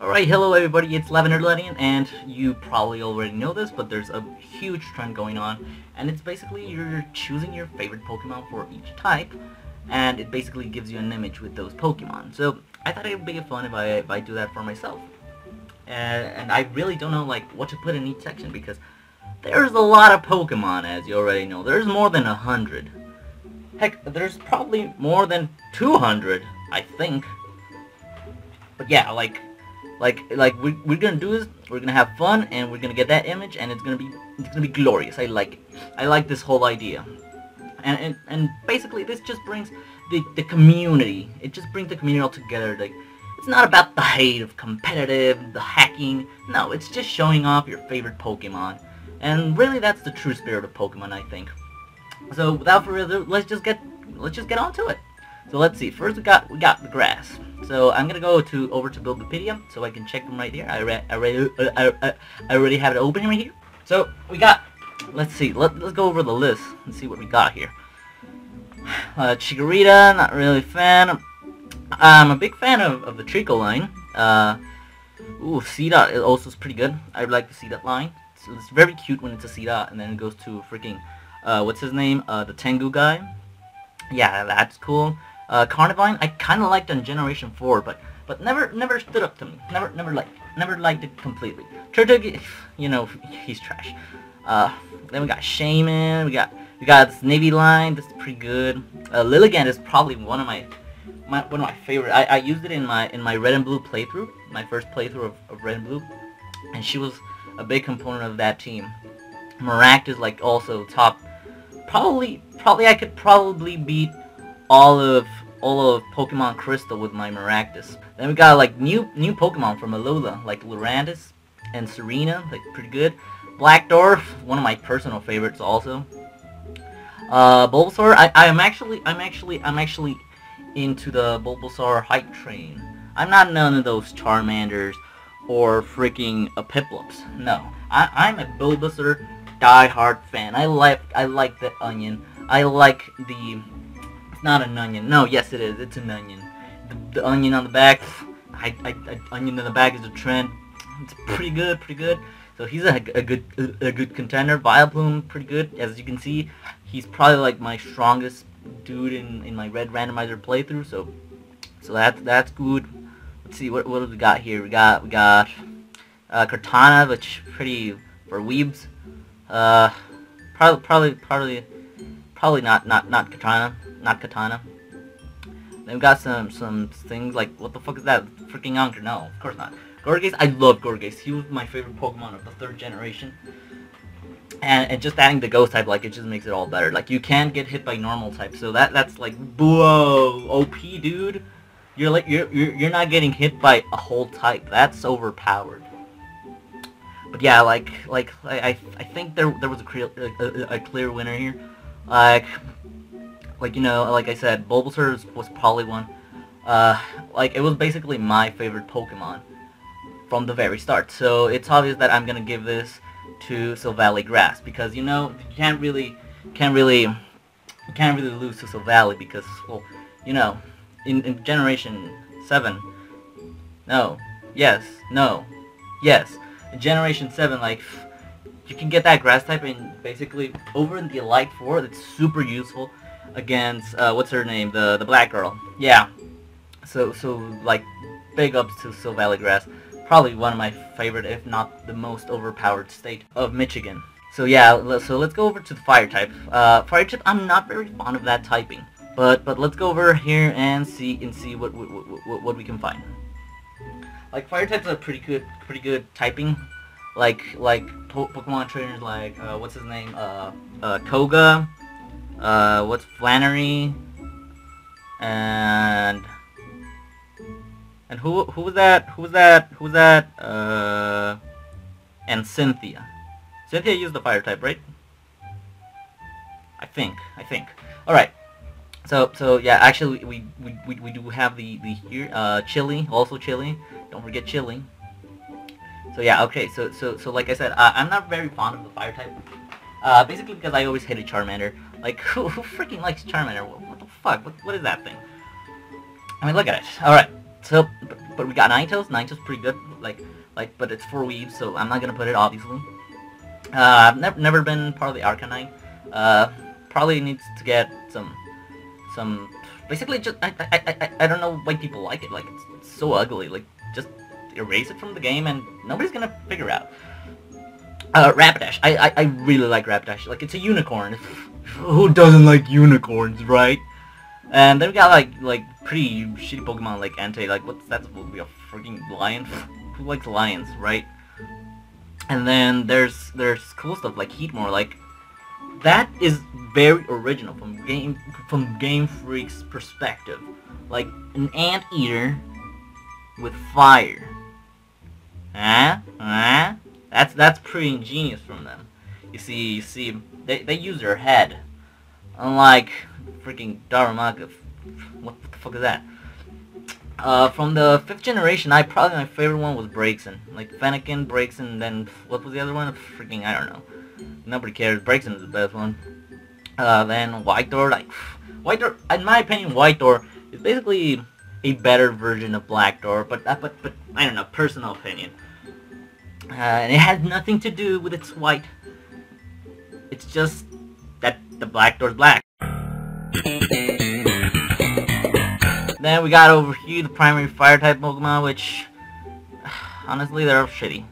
Alright, hello everybody, it's Lavender and you probably already know this, but there's a huge trend going on, and it's basically you're choosing your favorite Pokemon for each type, and it basically gives you an image with those Pokemon. So I thought it would be fun if I do that for myself. And I really don't know like what to put in each section because there's a lot of Pokemon, as you already know. There's more than 100. Heck, there's probably more than 200, I think. But yeah, like we're gonna do this. We're gonna have fun, and we're gonna get that image, and it's gonna be glorious. I like it. I like this whole idea, and basically this just brings the community. It just brings the community all together. Like, it's not about the hate of competitive, the hacking. No, it's just showing off your favorite Pokemon, and really that's the true spirit of Pokemon, I think. So without further ado, let's just get on to it. So let's see. First we got the grass. So I'm gonna go over to Bulbapedia so I can check them right here. I already have it open right here. So we got. Let's see. Let's go over the list and see what we got here. Chikorita, not really a fan. I'm a big fan of the Trico line. Seedot also is pretty good. I like the Seedot line. It's very cute when it's a Seedot, and then it goes to freaking what's his name? The Tengu guy. Yeah, that's cool. Carnivine, I kind of liked on Generation 4, but never stood up to me. Never liked it completely. Turtwig, you know, he's trash. Then we got Shaman. We got this Navy line. This is pretty good. Lilligant is probably one of my favorite. I used it in my Red and Blue playthrough, my first playthrough of Red and Blue, and she was a big component of that team. Maractus is like also top. Probably I could probably beat all of Pokemon Crystal with my Maractus. Then we got like new Pokemon from Alola, like Lurantis and Serena, like pretty good. Blackdorf, one of my personal favorites also. Bulbasaur, I'm actually into the Bulbasaur hype train. I'm not none of those Charmanders or freaking Piplups. No, I'm a Bulbasaur die-hard fan. I like the onion. I like the. It's not an onion. No, yes it is. It's an onion. The onion on the back. Onion in the back is a trend. It's pretty good. So he's a good contender. Vileplume, pretty good. As you can see, he's probably like my strongest dude in my red randomizer playthrough. So that's good. Let's see what do we got here. We got Cortana, which pretty for weebs. Probably not Katana. Then we got some things like, what the fuck is that? Freaking Anchor? No, of course not. Gorgeous, I love Gorgeous. He was my favorite Pokemon of the 3rd generation. And just adding the Ghost type, like, it just makes it all better. Like, you can't get hit by normal type, so that's like, whoa, OP, dude. You're not getting hit by a whole type. That's overpowered. But yeah, I think there was a clear winner here. Like you know, like I said, Bulbasaur was probably one. Like, it was basically my favorite Pokemon from the very start. So it's obvious that I'm gonna give this to Silvally Grass because, you know, you can't really lose to Silvally because, well, you know, in Generation 7, no, yes, no, yes. In Generation 7, like, you can get that grass type, and basically over in the Elite Four, it's super useful against what's her name, the black girl. Yeah. So like, big ups to Silvally Grass. Probably one of my favorite, if not the most overpowered state of Michigan. So yeah, so let's go over to the fire type. Fire type, I'm not very fond of that typing, but let's go over here and see what we can find. Like, fire types are pretty good typing. Like Pokemon trainers like what's his name? Koga. What's Flannery? And who was that? And Cynthia. Cynthia used the fire type, right? I think. All right. So yeah, actually we do have the here Chili, also Chili. Don't forget Chili. So yeah, okay. So like I said, I'm not very fond of the fire type. Basically because I always hated Charmander. Like, who freaking likes Charmander? What the fuck? What is that thing? I mean, look at it. All right. So But we got Ninetales. Ninetales pretty good. But it's for Weebs, so I'm not gonna put it obviously. I've never been part of the Arcanine. Probably needs to get some. Basically, just I don't know why people like it. Like it's so ugly. Like just erase it from the game, and nobody's gonna figure out. Rapidash. I really like Rapidash. Like it's a unicorn. Who doesn't like unicorns, right? And then we got like pretty shitty Pokemon like Entei. Like what's that supposed to be, a freaking lion? Who likes lions, right? And then there's cool stuff like Heatmore. Like that is very original from Game Freak's perspective. Like an anteater with fire. That's pretty ingenious from them. You see, they use their head, unlike freaking Darumaka. What the fuck is that? From the 5th generation, probably my favorite one was Braixen. Like Fennekin, Braixen, then what was the other one? Freaking I don't know. Nobody cares. Braixen is the best one. Then White-Door, like White-Door, in my opinion, White-Door is basically a better version of Black-Door, but I don't know, personal opinion. And it has nothing to do with its white. It's just that the Black-Door's black. Then we got over here the primary fire type Pokemon, which honestly they're shitty.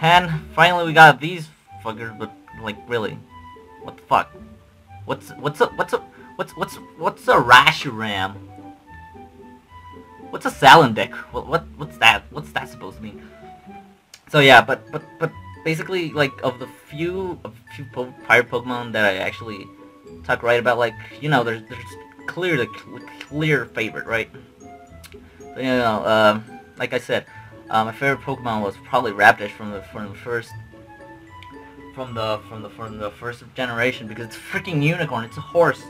And finally we got these fuckers, but like really, what the fuck? What's a Rashiram? What's a Salandit? What's that? What's that supposed to mean? So yeah, but basically, like of the few fire Pokemon that I actually talk right about, like you know, there's clear favorite, right? So, you know, like I said, my favorite Pokemon was probably Rapidash from the first generation, because it's a freaking unicorn. It's a horse,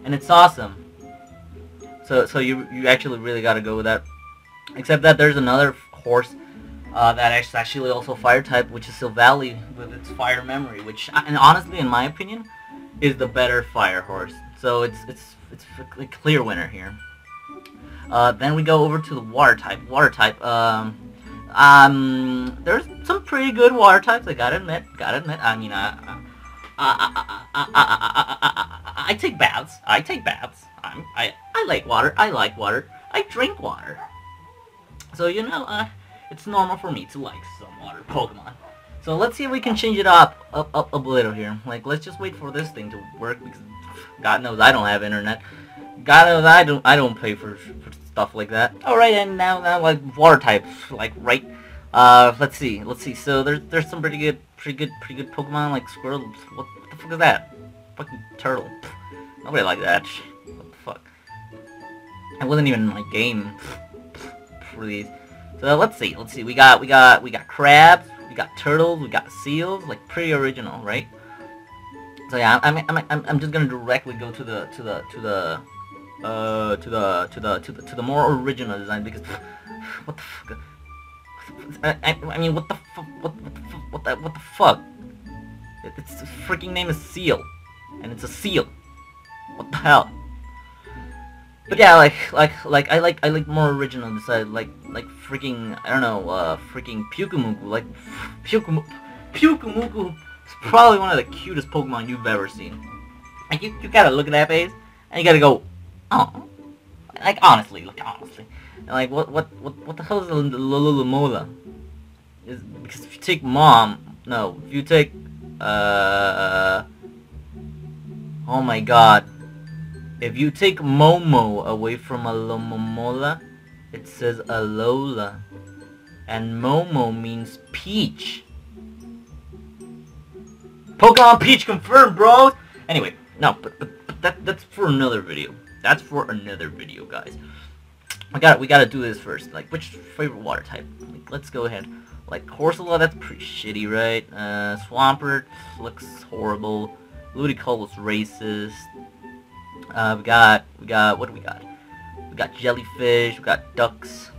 and it's awesome. So you actually really got to go with that. Except that there's another horse that is actually also fire type, which is Silvally with its fire memory, which, and honestly, in my opinion, is the better fire horse. So it's a clear winner here. Then we go over to the water type. There's some pretty good water types. I gotta admit. I mean, I take baths. I like water. I drink water. So you know, it's normal for me to like some water Pokemon. So let's see if we can change it up a little here. Like, let's just wait for this thing to work, because God knows I don't have internet. God knows I don't pay for stuff like that. All right, and now like water types, like right. Let's see. So there's some pretty good Pokemon like Squirtle. What the fuck is that? Fucking turtle. Nobody like that. What the fuck? It wasn't even in my game for these. So let's see. We got crabs. We got turtles. We got seals. Like pretty original, right? So yeah, I'm just gonna directly go to the more original design, because what the fuck? I mean, what the fuck? Its freaking name is Seal, and it's a seal. What the hell? But yeah, like I like more original design, like freaking, I don't know, freaking Pyukumuku. Like Pyukumuku is probably one of the cutest Pokemon you've ever seen. Like you gotta look at that face, and you gotta go, oh, like honestly. And like what the hell is the Lulumola? Is because if you take if you take oh my god. If you take Momo away from Alomomola, it says Alola. And Momo means peach. Pokemon Peach confirmed, bros! Anyway, no, but that's for another video. That's for another video, guys. We gotta do this first. Like, which favorite water type? Like, let's go ahead. Like, Corsola, that's pretty shitty, right? Swampert looks horrible. Ludicolo was racist. We got, what do we got? We got jellyfish, we got ducks.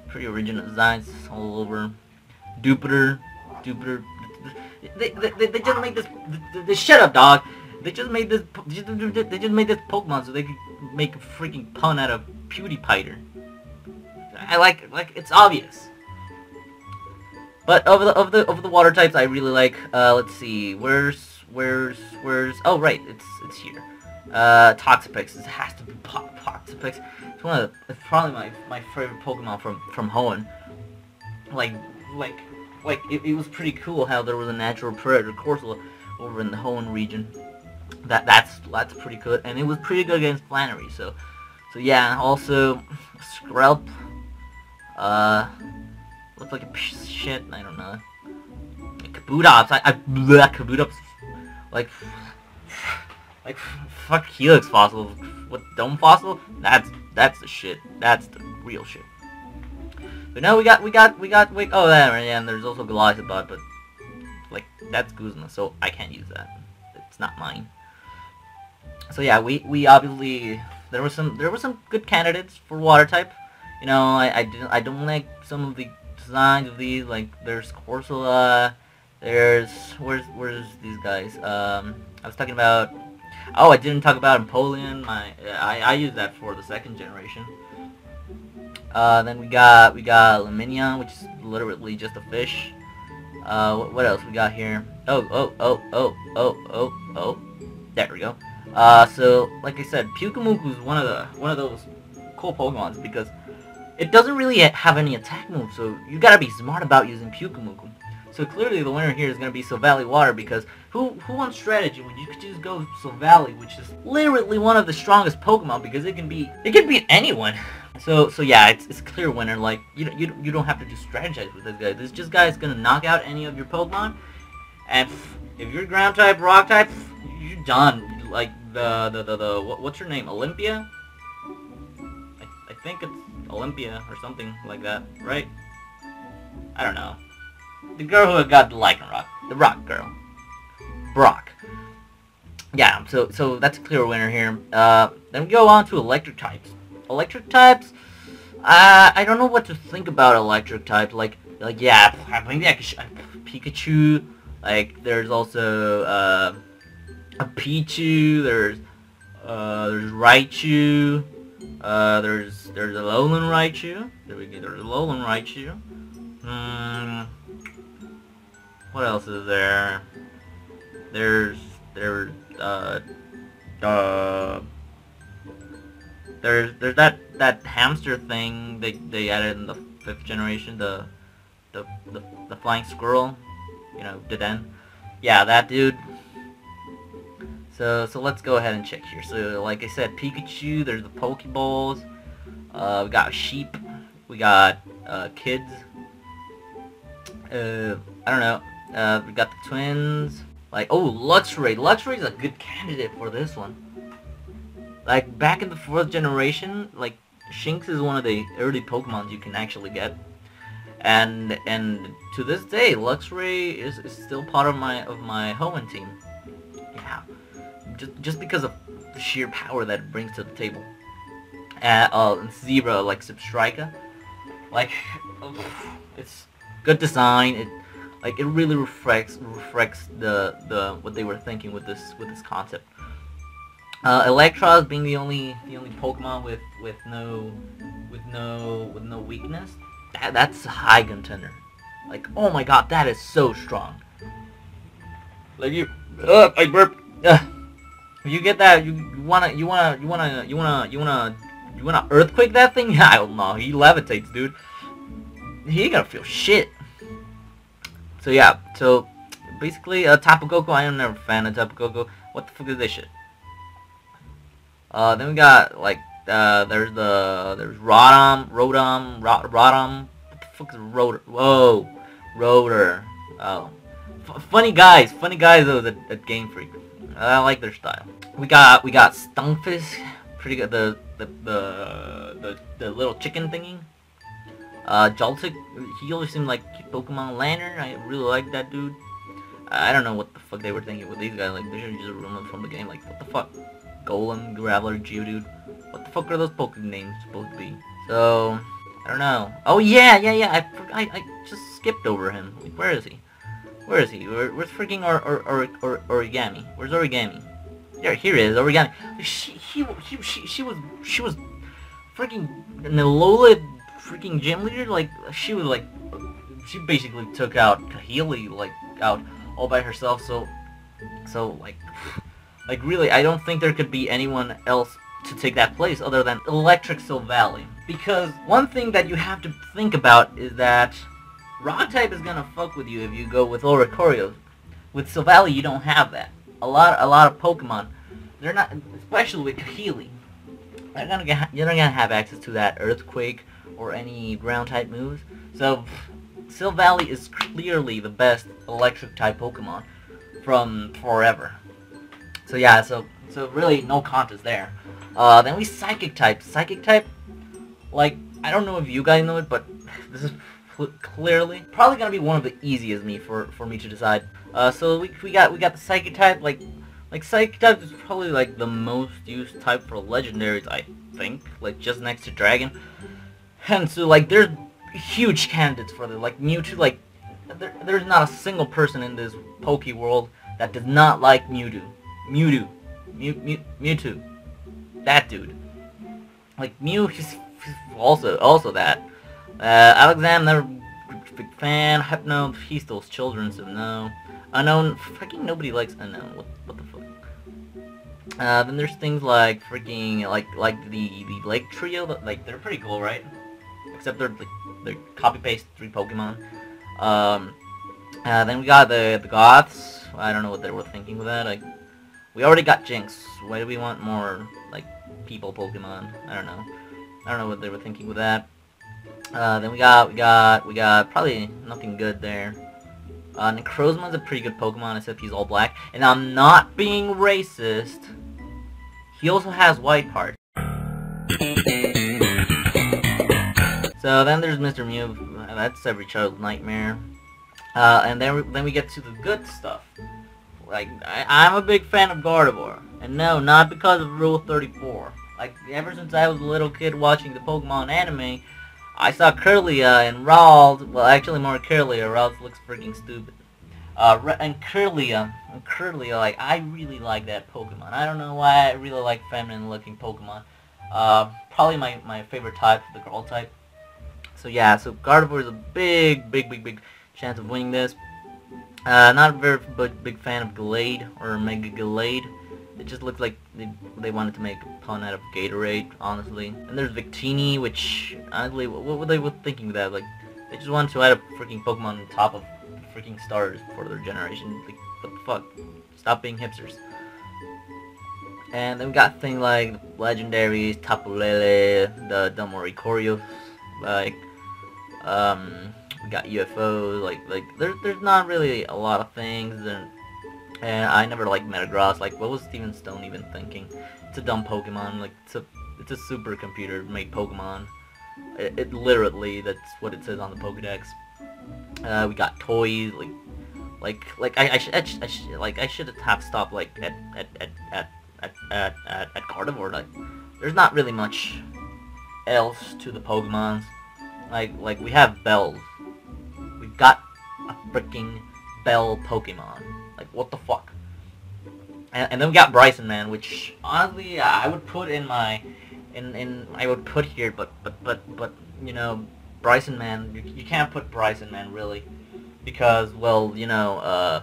Pretty original designs all over. Jupiter. They just made this, shut up, dog. They just made this Pokemon so they could make a freaking pun out of PewDiePie. it's obvious. But of the water types, I really like. Let's see, where's oh right, it's here. Toxapex. It has to be Toxapex. It's probably my favorite Pokemon from Hoenn. Like it was pretty cool how there was a natural predator Corsola over in the Hoenn region. That's pretty good, and it was pretty good against Flannery. So yeah. Also, Skrelp. Looks like a piece of shit. I don't know. Kabutops. Kabutops. Like fuck Helix Fossil. What, Dome Fossil? That's the shit. That's the real shit. But now we got oh yeah, and there's also Goliathbot, but like that's Guzma, so I can't use that. It's not mine. So yeah, we obviously there were some good candidates for water type. You know, I don't like some of the designs of these. Like there's Corsola, there's where's these guys? I was talking about. Oh, I didn't talk about Empoleon. I used that for the second generation. Then we got Lumineon, which is literally just a fish. What else we got here? Oh. There we go. So like I said, Pyukumuku is one of those cool Pokemons because it doesn't really have any attack moves, so you gotta be smart about using Pyukumuku. So clearly the winner here is gonna be Silvally Water, because who wants strategy when you could just go Silvally, which is literally one of the strongest Pokemon, because it can beat anyone. So yeah, it's a clear winner. Like you don't have to just strategize with this guy. This guy is gonna knock out any of your Pokemon, and if you're Ground type, Rock type, you're done. Like what's her name? Olympia? I think it's Olympia or something like that, right? I don't know. The girl who got the Lycanroc, the rock girl, Brock. Yeah, so that's a clear winner here. Then we go on to electric types. Electric types, I don't know what to think about electric types. Like yeah, maybe Pikachu. Like there's also a Pichu. There's Raichu. There's a Alolan Raichu. There's a Alolan Raichu. What else is there? There's that hamster thing they added in the 5th generation, the flying squirrel, you know, Deden. Yeah, that dude. So let's go ahead and check here. So like I said, Pikachu, there's the Pokeballs, we got sheep, we got kids, I don't know, we got the twins, like, oh, Luxray. Luxray is a good candidate for this one. Like back in the 4th generation, like Shinx is one of the early Pokemon you can actually get, and to this day, Luxray is still part of my Hoenn team. Yeah, just because of the sheer power that it brings to the table. And Zebra, like Zebstrika, like it's good design. It really reflects the what they were thinking with this concept. Electros being the only Pokemon with no weakness. That's a high contender. Like, oh my god, that is so strong. Like I burped. You get that? You wanna earthquake that thing? I don't know. He levitates, dude. He ain't gonna feel shit. So yeah. So basically, Tapu Koko. I am never a fan of Tapu Koko. What the fuck is this shit? Then we got like there's Rotom. What the fuck is Rotor? Whoa, Rotor. Oh, funny guys though at Game Freak. I like their style. We got Stunfisk, pretty good. The little chicken thingy. Joltik, he always seemed like Pokemon Lantern. I really like that dude. I don't know what the fuck they were thinking with these guys. Like they should just remove them from the game. Like what the fuck? Golem, Graveler, Geodude. What the fuck are those Pokemon names supposed to be? So I don't know. Oh yeah. I just skipped over him. Like, where is he? Where's freaking Origami? Where's Origami? Here he is, Origami. She was freaking Alola freaking gym leader, like, she was like, she basically took out Kahili, like, out all by herself, so like really, I don't think there could be anyone else to take that place other than Electric Silvally. Because one thing that you have to think about is that Rock type is gonna fuck with you if you go with Oricorio. With Silvally, you don't have that. A lot of Pokemon, they're not, especially with Kahili, you're not gonna have access to that Earthquake or any ground type moves. So Silvally is clearly the best electric type Pokemon from forever. So yeah, so really no contest there. Then we Psychic type. Psychic type, like, I don't know if you guys know it, but this is clearly probably gonna be one of the easiest for me to decide. So we got the Psychic type. Like Psychic type is probably like the most used type for legendaries, I think, like just next to Dragon. And so like there's huge candidates for this, like Mewtwo. Like there's not a single person in this Poke world that does not like Mewtwo. Mewtwo, that dude. Like he's also that. Alexander, never big fan. Hypno, he steals children, so no. Unknown, freaking nobody likes Unknown. What the fuck? Then there's things like freaking like the Lake Trio. Like they're pretty cool, right? Except they're copy paste 3 Pokemon. Then we got the Goths. I don't know what they were thinking with that. Like we already got Jinx. Why do we want more like people Pokemon? I don't know what they were thinking with that. Then we got probably nothing good there. Necrozma's a pretty good Pokemon, except he's all black. And I'm not being racist. He also has white parts. So then there's Mr. Mew. That's every child's nightmare. And then we get to the good stuff. Like, I'm a big fan of Gardevoir. And no, not because of Rule 34. Like, ever since I was a little kid watching the Pokemon anime, I saw Kirlia and Ralts. Well, actually more Kirlia. Ralts looks freaking stupid. And Kirlia, like, I really like that Pokemon. I don't know why I really like feminine looking Pokemon. Probably my favorite type, the girl type. So yeah, so Gardevoir is a big chance of winning this. Not a very big fan of Gallade or Mega Gallade. It just looks like they wanted to make a pun out of Gatorade, honestly. And there's Victini, which, honestly, what were they thinking of that? Like, they just wanted to add a freaking Pokemon on top of freaking stars for their generation. Like, what the fuck? Stop being hipsters. And then we got things like legendaries, Tapu Lele, the Oricorio, like, we got UFOs, like there's not really a lot of things, and I never liked Metagross. Like, what was Steven Stone even thinking? It's a dumb Pokemon. Like, it's a supercomputer made Pokemon. It literally, that's what it says on the Pokedex. We got toys, I should have stopped like at Gardevoir. Like, there's not really much else to the Pokemons. Like we have Bells. We've got a freaking Bell Pokemon. Like, what the fuck? And then we got Bryson Man, which honestly I would put in my I would put here, but you know, Bryson Man, you can't put Bryson Man really, because, well, you know,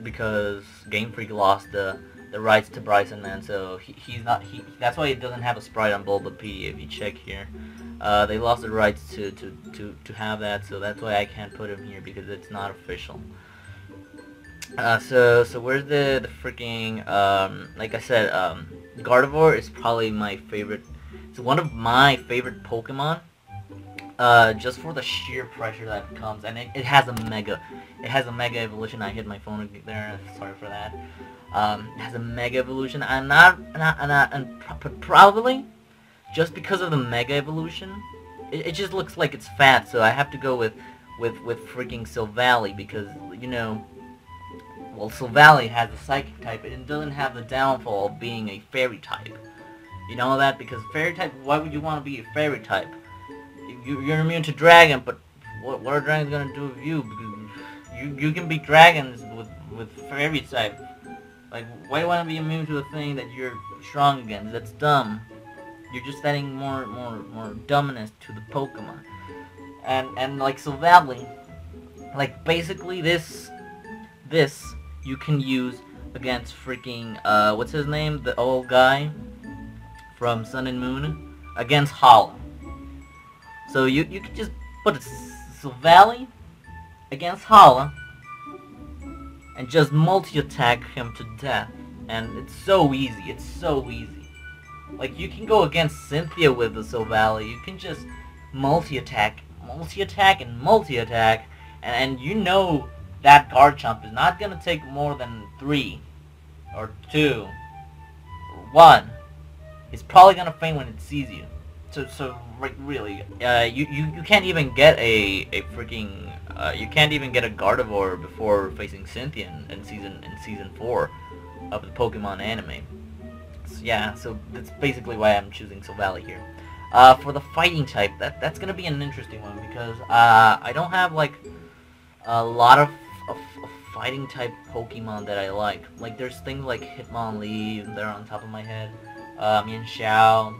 because Game Freak lost the rights to Bryson Man, so that's why he doesn't have a sprite on Bulbapedia. If you check here, they lost the rights to have that, so that's why I can't put him here, because it's not official. So where's the freaking, like I said, Gardevoir is probably my favorite. It's one of my favorite Pokemon, just for the sheer pressure that comes, and it has a mega evolution. I hit my phone there, sorry for that. It has a mega evolution. Probably just because of the mega evolution, it just looks like it's fat, so I have to go with freaking Silvally, because, you know, well, Silvally has a Psychic type, and it doesn't have the downfall of being a Fairy type. You know that? Because Fairy type, why would you want to be a Fairy type? You're immune to Dragon, but what are dragons gonna do with you? Because you can beat dragons with Fairy type. Like, why do you want to be immune to a thing that you're strong against? That's dumb. You're just adding more dumbness to the Pokemon. And like Silvally, like basically this you can use against freaking what's his name? The old guy from Sun and Moon, against Hala. So you could just put a Silvally against Hala and just multi-attack him to death. And it's so easy. It's so easy. Like, you can go against Cynthia with the Silvally. You can just multi-attack, and you know that Garchomp is not gonna take more than 3 or 2 or 1. It's probably gonna faint when it sees you. So really, you can't even get a freaking you can't even get a Gardevoir before facing Cynthia in season 4 of the Pokemon anime. So, yeah, so that's basically why I'm choosing Silvally here. For the fighting type, that's gonna be an interesting one because I don't have like a lot of fighting type Pokemon that I like. Like there's things like Hitmonlee, they're on top of my head. Mian Xiao.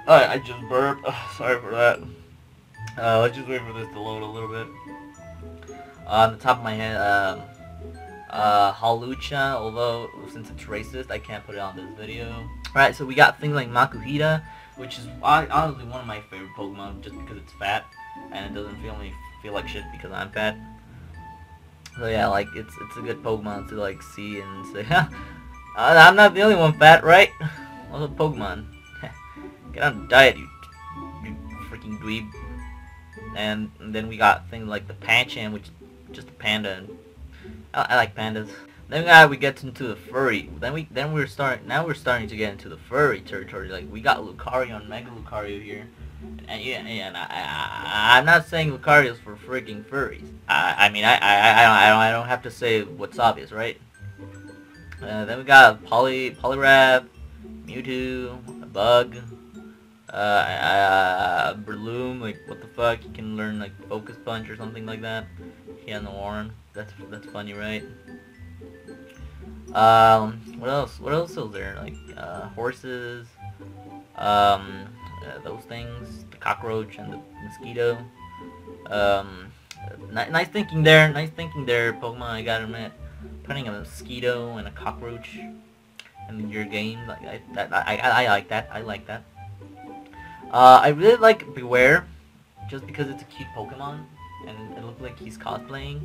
I just burped. Sorry for that. Let's just wait for this to load a little bit. On the top of my head, Hawlucha, although since it's racist, I can't put it on this video. Alright, so we got things like Makuhita, which is honestly one of my favorite Pokemon just because it's fat, and it doesn't feel like shit because I'm fat. So yeah, like, it's a good Pokemon to like see and say, I'm not the only one fat, right? What's up, Pokemon? Get on a diet, you freaking dweeb. And then we got things like the Pancham, which is just a panda. And I like pandas. Then we get into the furry. Now we're starting to get into the furry territory. Like we got Lucario and Mega Lucario here. And yeah, and I'm not saying Lucario's for freaking furries. I mean I don't have to say what's obvious, right? Then we got Poliwrath, Mewtwo, a Bug, Breloom, like what the fuck? You can learn like Focus Punch or something like that. Yeah, no Warren. That's funny, right? What else? What else is there? Like horses, those things, the cockroach and the mosquito. Nice thinking there. Nice thinking there, Pokemon. I gotta admit, putting a mosquito and a cockroach in your game, like I like that. I like that. I really like Bewear, just because it's a cute Pokemon, and it looked like he's cosplaying.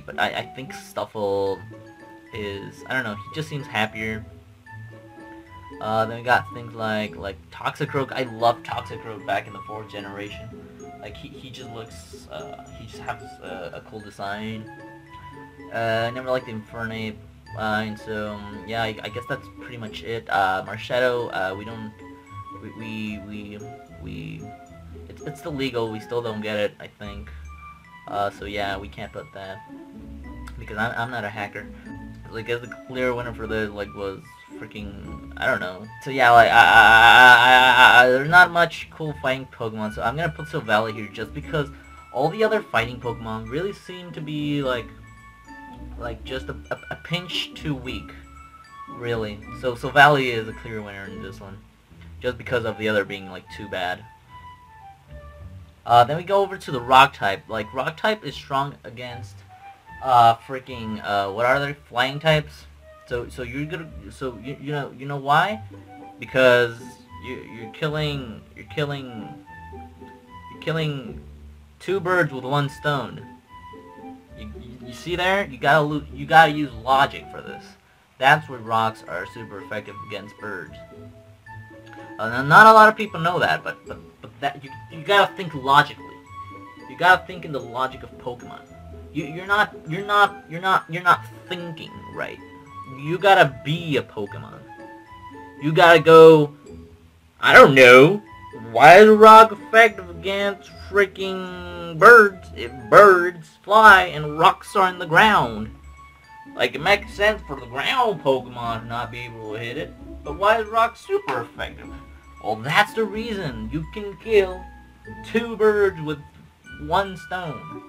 But I think Stuffle is, I don't know, he just seems happier. Then we got things like Toxicroak. I loved Toxicroak back in the 4th generation. Like he just looks, he just has a cool design. I never liked the Infernape, and so yeah, I guess that's pretty much it. Marshadow, it's still legal. We still don't get it, I think. So yeah, we can't put that because I'm not a hacker. Like, as the clear winner for this, like, was freaking, I don't know. So yeah, like, there's not much cool fighting Pokemon, so I'm gonna put Silvally here just because all the other fighting Pokemon really seem to be like just a pinch too weak, really. So Silvally is a clear winner in this one, just because of the other being like too bad. Then we go over to the Rock type. Like, Rock type is strong against freaking what are they? Flying types. So you're gonna, so you know why? Because you're killing 2 birds with 1 stone. You see there? You gotta use logic for this. That's where rocks are super effective against birds. Now, not a lot of people know that, but that you gotta think logically. You gotta think in the logic of Pokemon. You're not thinking right. You gotta be a Pokemon. You gotta go, I don't know, why is rock effective against freaking birds if birds fly and rocks are in the ground? Like, it makes sense for the ground Pokemon to not be able to hit it, but why is rock super effective? Well, that's the reason. You can kill 2 birds with 1 stone.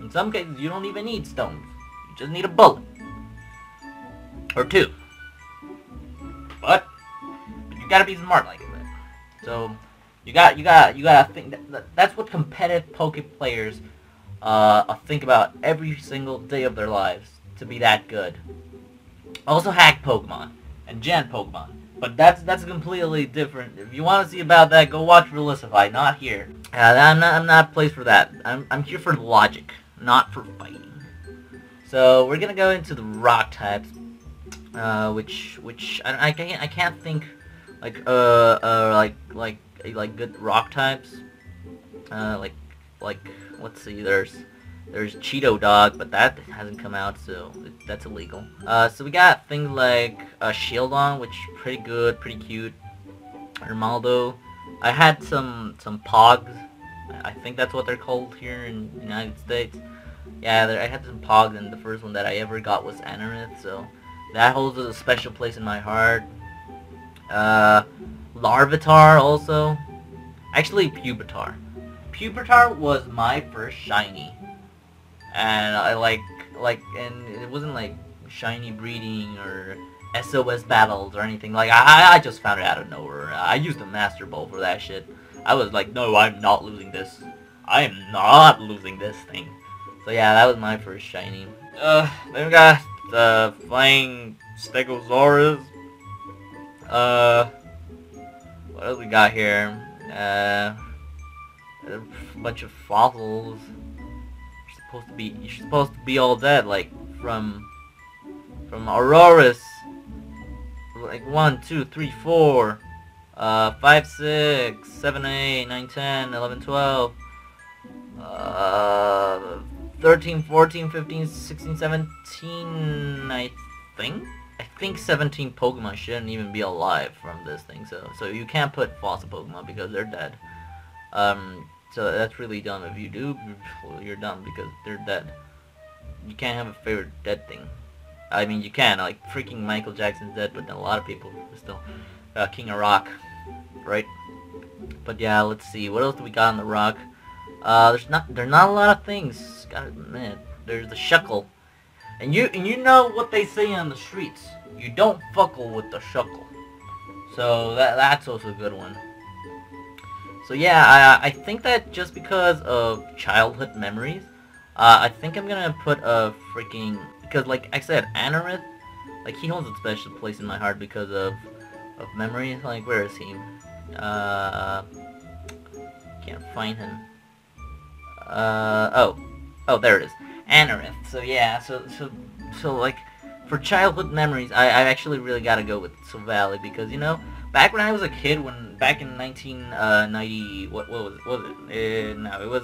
In some cases, you don't even need stones. You just need a bullet. Or 2. But you gotta be smart like that. So you gotta think that's what competitive poke players think about every single day of their lives, to be that good. Also hack Pokemon and gen Pokemon, but that's completely different. If you want to see about that, go watch Relisify, not here. I'm not placed for that. I'm here for logic, not for fighting. So we're gonna go into the rock types, which I can't think like good rock types. Like let's see, there's Cheeto Dog, but that hasn't come out, so that's illegal. So we got things like Shieldon, which is pretty good, pretty cute. Armaldo. I had some Pogs. I think that's what they're called here in the United States. Yeah, I had some Pogs, and the first one that I ever got was Anorith, so that holds a special place in my heart. Larvitar also. Actually, Pupitar. Pupitar was my first shiny. And I and it wasn't like shiny breeding or SOS battles or anything. Like, I just found it out of nowhere. I used a Master Ball for that shit. I was like, no, I'm not losing this. I am not losing this thing. So yeah, that was my first shiny. Then we got the Flying Stegosaurus. What else we got here? A bunch of fossils. You're supposed to be all dead, like from Aurorus. Like 1, 2, 3, 4, 5, 6, 7, 8, 9, 10, 11, 12, 13, 14, 15, 16, 17, I think 17 Pokemon shouldn't even be alive from this thing, so you can't put fossil Pokemon because they're dead. So that's really dumb. If you do, you're dumb because they're dead. You can't have a favorite dead thing. I mean, you can, like freaking Michael Jackson's dead, but a lot of people are still King of Rock, right? But yeah, let's see. What else do we got on the rock? There's not a lot of things. Gotta admit, there's the Shuckle, and you know what they say on the streets. You don't fuckle with the Shuckle. So that's also a good one. So yeah, I think that just because of childhood memories, I think I'm gonna put a freaking, because like I said, Anorith, like he holds a special place in my heart because of memories. Like, where is he? Can't find him. Oh, there it is. Anorith. So yeah, so like for childhood memories, I actually really gotta go with Silvally because, you know, back when I was a kid, back in 1990, what was it? No, it was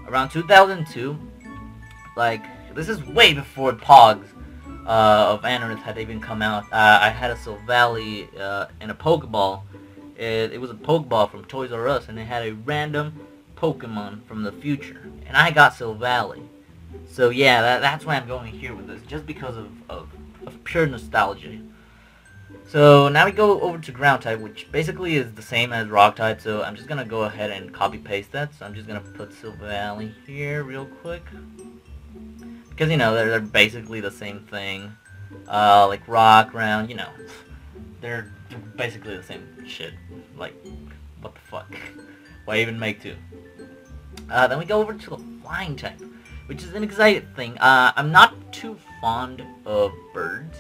around 2002. Like, this is way before Pogs of Anorith had even come out. I had a Silvally in a Pokeball. It was a Pokeball from Toys R Us, and it had a random Pokemon from the future, and I got Silvally. So yeah, that's why I'm going here with this, just because of pure nostalgia. So now we go over to ground type, which basically is the same as rock type, so I'm just gonna go ahead and copy paste that. So I'm just gonna put Silvally here real quick, because, you know, they're basically the same thing. Like rock, ground, you know, they're basically the same shit. Like, what the fuck? Why even make two? Then we go over to the flying type, which is an exciting thing. I'm not too fond of birds.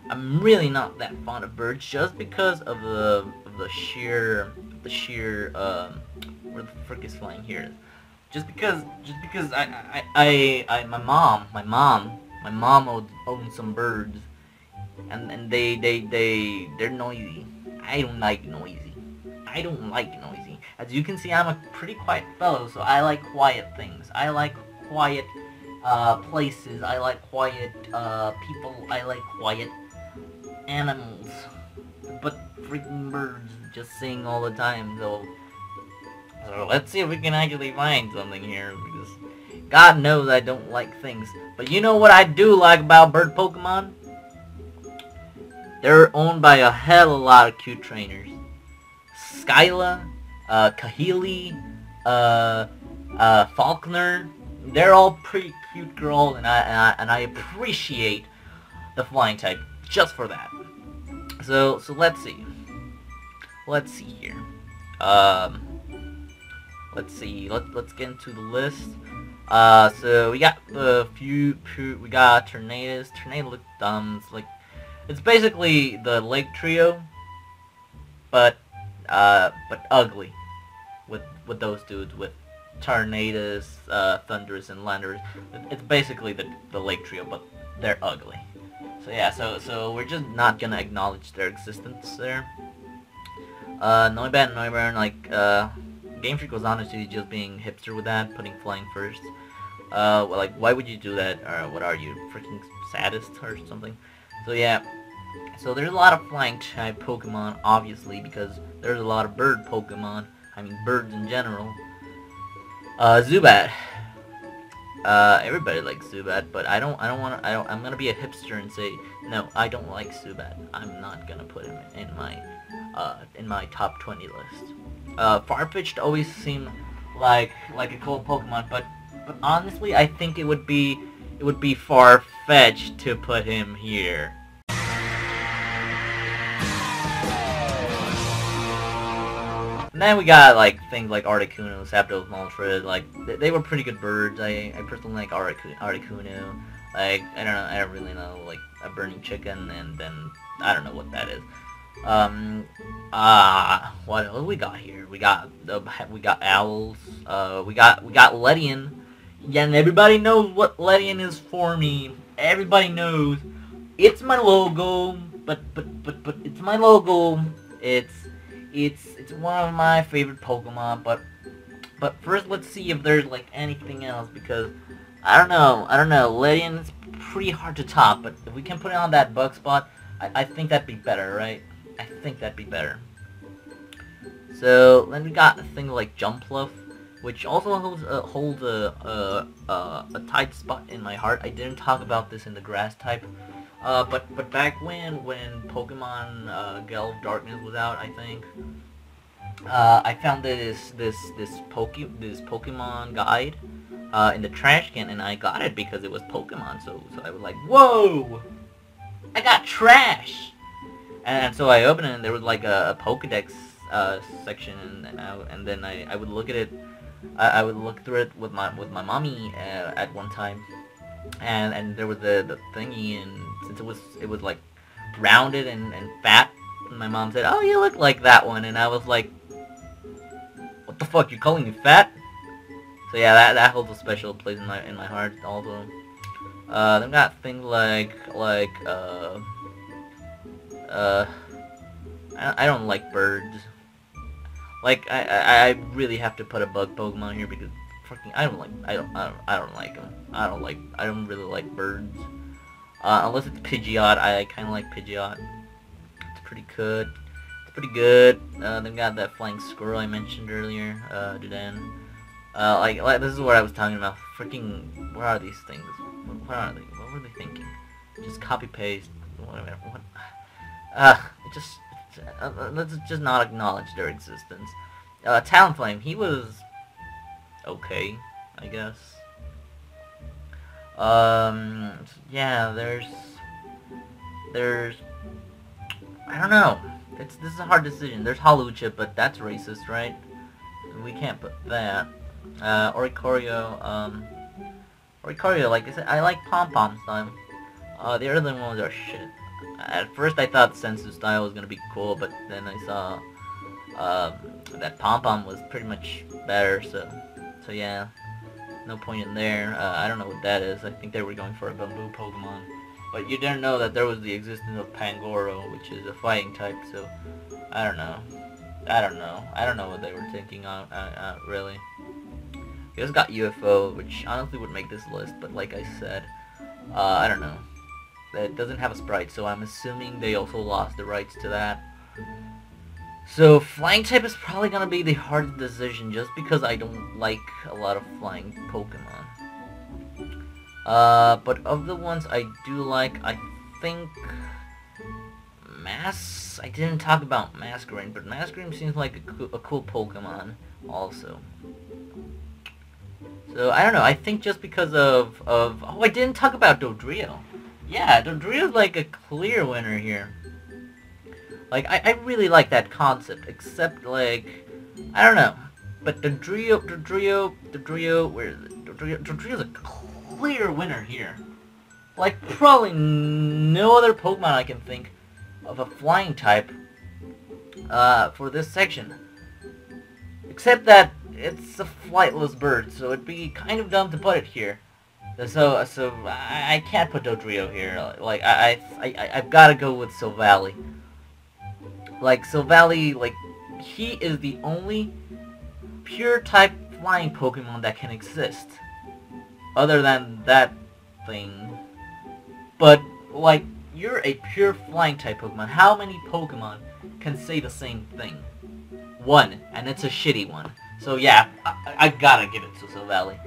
I'm really not that fond of birds, just because of the sheer where the frick is flying here? Just because my mom owns some birds, and they're noisy. I don't like noisy. As you can see, I'm a pretty quiet fellow, so I like quiet things. I like quiet places. I like quiet people. I like quiet animals. But freaking birds just sing all the time, so let's see if we can actually find something here, because God knows I don't like things. But you know what I do like about bird Pokemon? They're owned by a hell of a lot of cute trainers. Skyla, Kahili, Faulkner, they're all pretty cute girls, and I appreciate the flying type just for that. So let's see. Let's see here. Um, let's see. Let's get into the list. So we got we got Tornadus. Tornado look dumb. It's basically the Lake Trio, but ugly with those dudes with Tornadus, Thundurus, and Landorus. It's basically the Lake Trio, but they're ugly. So yeah, so we're just not gonna acknowledge their existence there. Noibat and Noiburn, like, Game Freak was honestly just being hipster with that, putting flying first. Well, like, why would you do that? Or what are you, freaking sadist or something? So yeah, so there's a lot of flying type Pokemon, obviously, because there's a lot of bird Pokemon. I mean, birds in general. Zubat. Everybody likes Zubat, but I'm gonna be a hipster and say, no, I don't like Zubat. I'm not gonna put him in my top 20 list. Farfetch'd always seemed like a cool Pokemon, but honestly, I think it would be far-fetched to put him here. And then we got like things like Articuno, Zapdos, Moltres. Like they were pretty good birds. I personally like Articuno. Like I don't really know, like a burning chicken, and then I don't know what that is. What do we got here? We got owls. We got Ledian. Yeah, and everybody knows what Ledian is for me. Everybody knows. It's my logo, but it's my logo. It's one of my favorite Pokemon, but first let's see if there's like anything else, because I don't know. Ledian is pretty hard to top, but if we can put it on that bug spot, I think that'd be better, right? I think that'd be better. So then we got a thing like Jumpluff, which also holds a tight spot in my heart. I didn't talk about this in the grass type, but back when Pokemon Gale of Darkness was out, I think I found this Pokemon guide in the trash can, and I got it because it was Pokemon. So I was like, whoa, I got trash. And so I opened it, and there was like a Pokedex section, and then I would look at it. I would look through it with my mommy at one time, and there was the thingy, and since it was like rounded and fat, my mom said, "Oh, you look like that one," and I was like, "What the fuck? You calling me fat?" So yeah, that holds a special place in my heart also. Then we got things like I don't like birds. Like I really have to put a bug Pokemon here because fucking I don't like them. I don't really like birds. Unless it's Pidgeot. I kind of like Pidgeot. It's pretty good. It's pretty good. Then we got that flying squirrel I mentioned earlier. Dudan. Like this is what I was talking about. Freaking, what are these things? What are they? What were they thinking? Just copy paste. Whatever. What? Let's just not acknowledge their existence. Talonflame, he was okay, I guess. Yeah, there's I don't know. This is a hard decision. There's Hawlucha, but that's racist, right? We can't put that. Oricorio, like I said, I like Pom-Pom style. The other ones are shit. At first I thought Sensu style was gonna be cool, but then I saw that Pom-Pom was pretty much better, so yeah, no point in there. I don't know what that is. I think they were going for a bamboo Pokemon. But you didn't know that there was the existence of Pangoro, which is a fighting type, so I don't know. I don't know what they were thinking on, really. We just got UFO, which honestly would make this list, but like I said, I don't know. It doesn't have a sprite, so I'm assuming they also lost the rights to that. So flying type is probably gonna be the hardest decision, just because I don't like a lot of flying Pokemon. But of the ones I do like, I think I didn't talk about Masquerain, but Masquerain seems like a cool Pokemon also. So I don't know, I think just because of oh, I didn't talk about Dodrio. Yeah, Dodrio's like a clear winner here. Like, I really like that concept, except, like, I don't know. But Dodrio, where is it? Dodrio's a clear winner here. Like, probably no other Pokemon I can think of a flying type, for this section. Except that it's a flightless bird, so it'd be kind of dumb to put it here. So I can't put Dodrio here. Like, I've got to go with Silvally. Like, Silvally, like, he is the only pure type flying Pokemon that can exist. Other than that thing. But, like, you're a pure flying type Pokemon. How many Pokemon can say the same thing? One, and it's a shitty one. So yeah, I gotta give it to Silvally.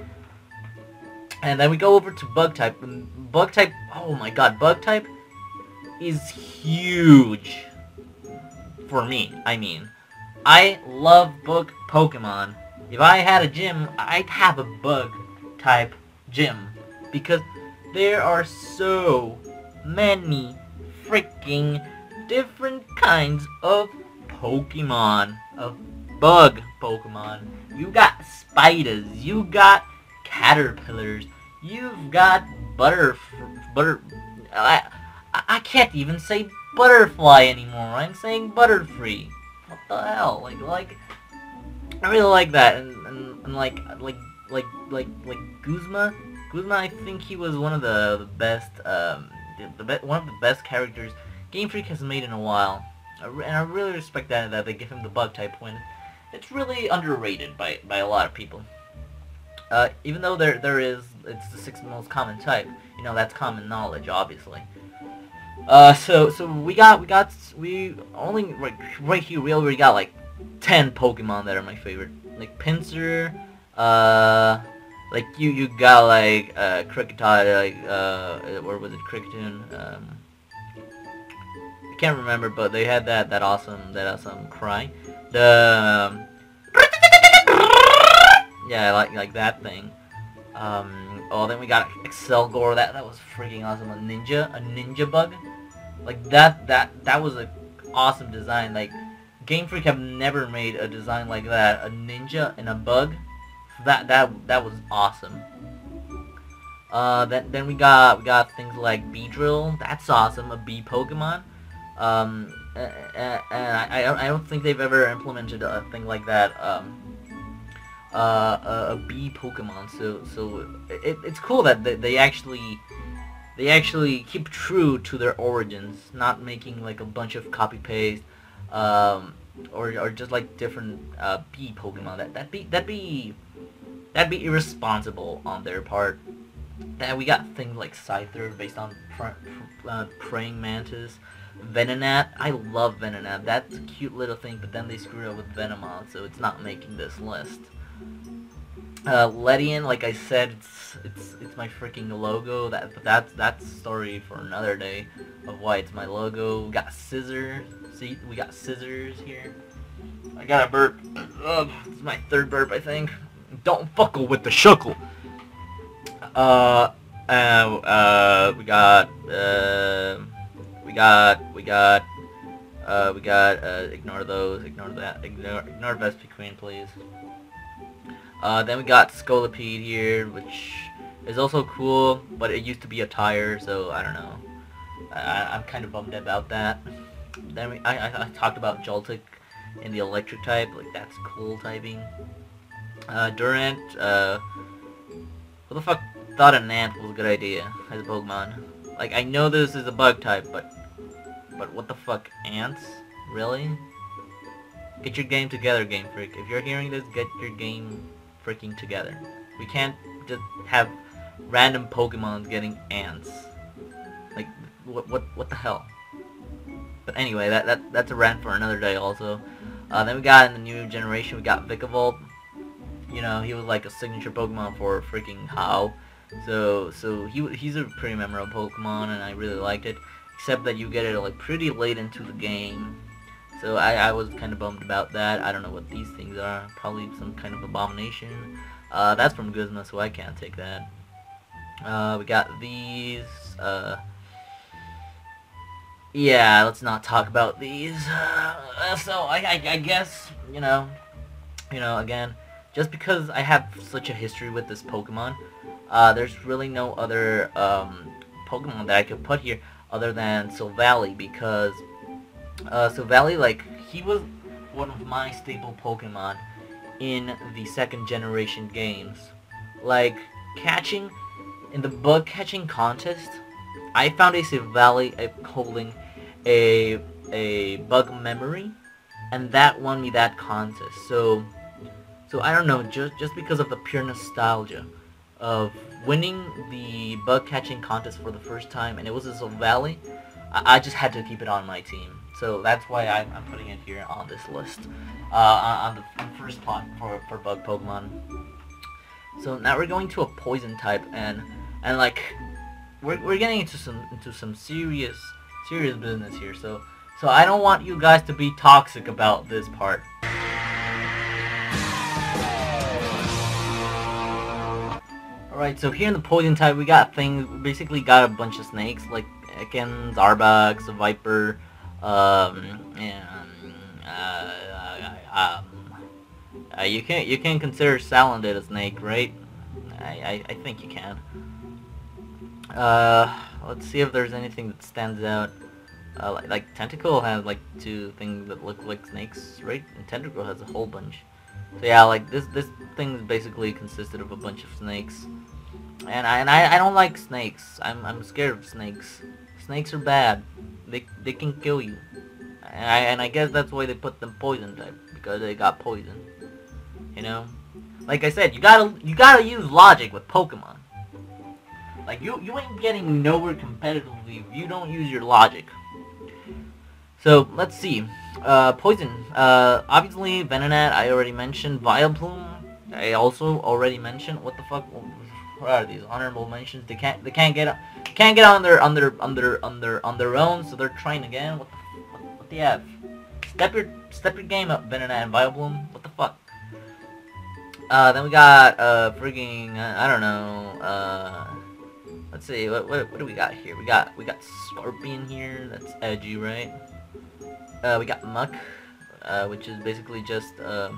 And then we go over to Bug type. And Bug type, oh my god, Bug type is huge. For me, I mean. I love bug Pokemon. If I had a gym, I'd have a Bug type gym. Because there are so many freaking different kinds of Pokemon. Of bug Pokemon. You got spiders, you got caterpillars, you've got I can't even say butterfly anymore. I'm saying butterfree. What the hell? Like I really like that, and like Guzma. Guzma, I think he was one of the best, one of the best characters Game Freak has made in a while, and I really respect that they give him the bug type win. It's really underrated by a lot of people. Even though it's the sixth most common type. You know, that's common knowledge, obviously. So we only right here we already got like 10 Pokemon that are my favorite. Like Pinsir, like you got like Kricketot, like or was it Kricketune? I can't remember, but they had that awesome cry. The yeah, like that thing. Oh, then we got Excelgor. That was freaking awesome. A ninja bug. Like that was a awesome design. Like Game Freak have never made a design like that. A ninja and a bug. That was awesome. Then we got things like Beedrill. That's awesome. A bee Pokemon. And I don't think they've ever implemented a thing like that. A bee Pokemon. So it's cool that they actually keep true to their origins, not making like a bunch of copy paste, or just like different bee Pokemon. That'd be irresponsible on their part. Then we got things like Scyther based on Praying Mantis. Venonat, I love Venonat. That's a cute little thing, but then they screwed up with Venomoth, so it's not making this list. Ledian, like I said, it's my freaking logo. That's a story for another day of why it's my logo. We got Scissors. See, we got Scissors here. I got a burp. This is my third burp, I think. Don't fuckle with the shuckle. We got ignore those, ignore that, ignore Vespiquen, please. Then we got Scolipede here, which is also cool, but it used to be a tire, so I don't know. I'm kind of bummed about that. Then I talked about Joltik in the electric type, like that's cool typing. Durant, who the fuck thought an ant was a good idea as a Pokemon? Like, I know this is a bug type, but what the fuck, ants? Really? Get your game together, Game Freak. If you're hearing this, get your game freaking together. We can't just have random Pokemon getting ants. Like, what the hell? But anyway, that's a rant for another day also. Then we got in the new generation, we got Vikavolt. You know, he was like a signature Pokemon for freaking How. So he's a pretty memorable Pokemon, and I really liked it. Except that you get it like pretty late into the game. So I was kind of bummed about that. I don't know what these things are. Probably some kind of abomination. That's from Guzma, so I can't take that. We got these. Yeah, let's not talk about these. So I guess again, just because I have such a history with this Pokemon, there's really no other Pokemon that I could put here other than Silvally, because Silvally, like, he was one of my staple Pokemon in the second generation games. Like, catching in the bug catching contest, I found a Silvally holding a bug memory, and that won me that contest. So I don't know, just because of the pure nostalgia of winning the bug catching contest for the first time, and it was a Silvally, I just had to keep it on my team. So that's why I'm putting it here on this list, on the first spot for bug Pokemon. So now we're going to a poison type, and like we're getting into some serious business here. So I don't want you guys to be toxic about this part. Alright, so here in the poison type, we basically got a bunch of snakes, like Ekans, Arbok, a Viper, and, you can't consider Salandit a snake, right? I think you can. Let's see if there's anything that stands out. Like Tentacle has like 2 things that look like snakes, right? And Tentacle has a whole bunch. So yeah, like this thing is basically consisted of a bunch of snakes, and I don't like snakes. I'm scared of snakes. Snakes are bad. They can kill you, and I guess that's why they put them poison type, because they got poison. You know, like I said, you gotta use logic with Pokemon. Like you ain't getting nowhere competitively if you don't use your logic. So let's see. Poison. Obviously Venonat I already mentioned. Vileplume I also already mentioned. What the fuck? What are these honorable mentions? They can't get on their own, so they're trying again. What the f? Step your game up, Venonat and Vileplume. What the fuck? Then we got frigging I don't know. Let's see. What do we got here? We got Scorpion here. That's edgy, right? We got Muck, which is basically just a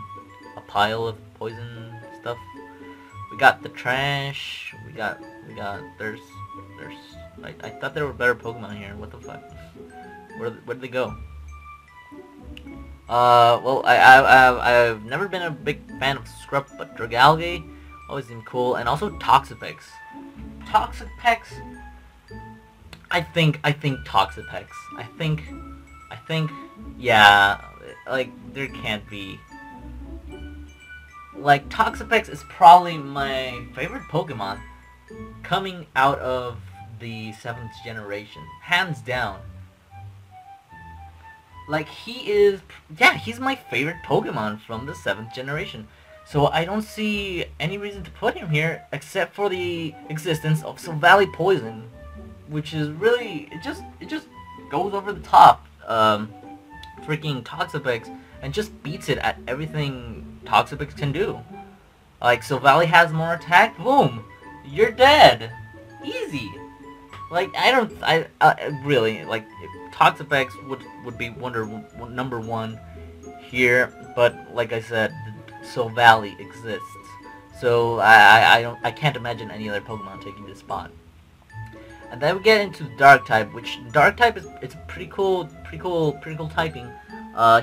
pile of poison stuff. We got the trash. We got. There's. I thought there were better Pokemon here. What the fuck? Where'd they go? Well, I've never been a big fan of Scrub, but Dragalge always seemed cool, and also Toxapex. Toxapex. I think Toxapex. I think, yeah, like, there can't be. Like, Toxapex is probably my favorite Pokemon coming out of the 7th generation. Hands down. Like, he's my favorite Pokemon from the 7th generation. So I don't see any reason to put him here except for the existence of Silvally Poison, which is really, it just goes over the top. Freaking Toxapex, and just beats it at everything Toxapex can do. Like, Silvally has more attack, boom, you're dead, easy. Like, I really, like, Toxapex would be number 1 here, but like I said, Silvally exists, so I can't imagine any other Pokemon taking this spot. And then we get into Dark type, which Dark type it's pretty cool typing.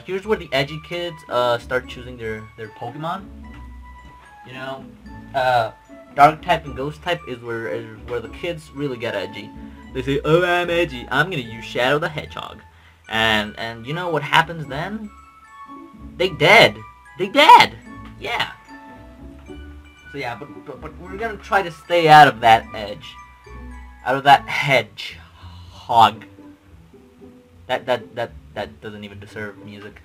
Here's where the edgy kids start choosing their Pokemon. You know, Dark type and Ghost type is where the kids really get edgy. They say, "Oh, I'm edgy. I'm gonna use Shadow the Hedgehog," and you know what happens then? They dead. Yeah. So yeah, but we're gonna try to stay out of that edge. Out of that hedgehog. That doesn't even deserve music.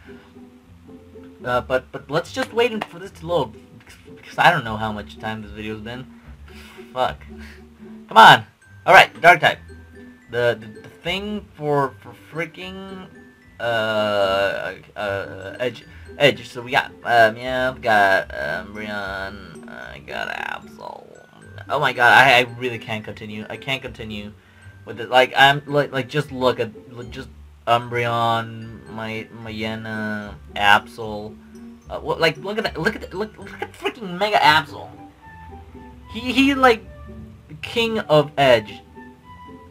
But let's just wait for this to load, because I don't know how much time this video's been. Fuck. Come on. All right, Dark type. The thing for freaking edge. So we got yeah, we got Umbreon, I got Absol. Oh my god, I really can't continue. I can't continue with it. Like I'm like just look at just Umbreon, Mayena, Absol. Like look at that! Look at freaking Mega Absol. He like king of Edge.